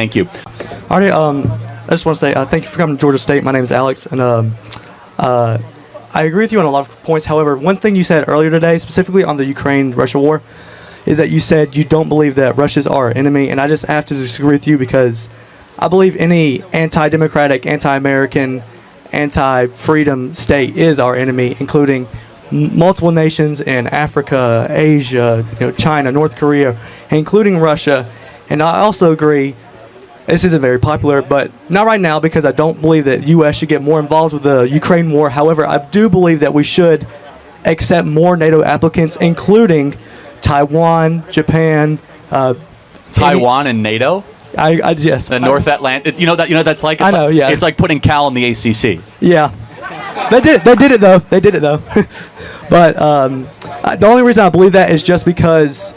Thank you. All right, I just want to say thank you for coming to Georgia State. My name is Alex, and I agree with you on a lot of points. However, one thing you said earlier today, specifically on the Ukraine-Russia war, is that you said you don't believe that Russia's our enemy, and I just have to disagree with you because I believe any anti-democratic, anti-American, anti-freedom state is our enemy, including multiple nations in Africa, Asia, China, North Korea, including Russia. And I also agree, this isn't very popular, but not right now because I don't believe that U.S. should get more involved with the Ukraine war. However, I do believe that we should accept more NATO applicants, including Taiwan, Japan, Taiwan and NATO? Yes. The North Atlantic. That's like. I know, yeah. It's like putting Cal in the ACC. Yeah. They did it though. But the only reason I believe that is just because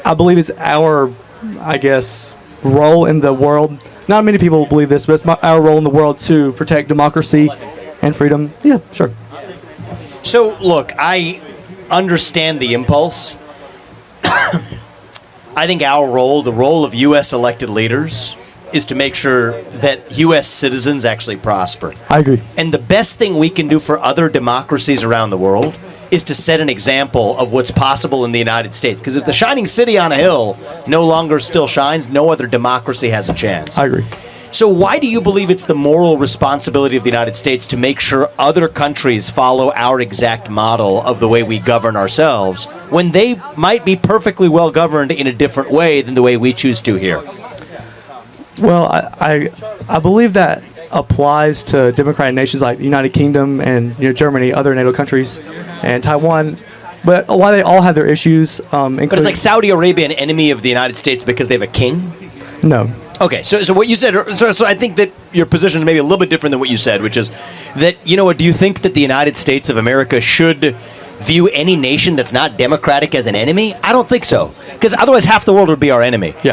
I believe it's our, I guess, role in the world. Not many people believe this, but it's our role in the world to protect democracy and freedom. Yeah, sure. So, look, I understand the impulse. I think our role, the role of U.S. elected leaders, is to make sure that U.S. citizens actually prosper. I agree. And the best thing we can do for other democracies around the world is to set an example of what's possible in the United States. Because if the shining city on a hill no longer still shines, no other democracy has a chance. I agree. So why do you believe it's the moral responsibility of the United States to make sure other countries follow our exact model of the way we govern ourselves when they might be perfectly well governed in a different way than the way we choose to here? Well, I believe that applies to democratic nations like the United Kingdom and Germany, other NATO countries, and Taiwan. But while they all have their issues, but it's like Saudi Arabia, an enemy of the United States because they have a king? No. Okay, so what you said, so I think that your position is maybe a little bit different than what you said, which is that, do you think that the United States of America should view any nation that's not democratic as an enemy? I don't think so, because otherwise half the world would be our enemy. Yeah.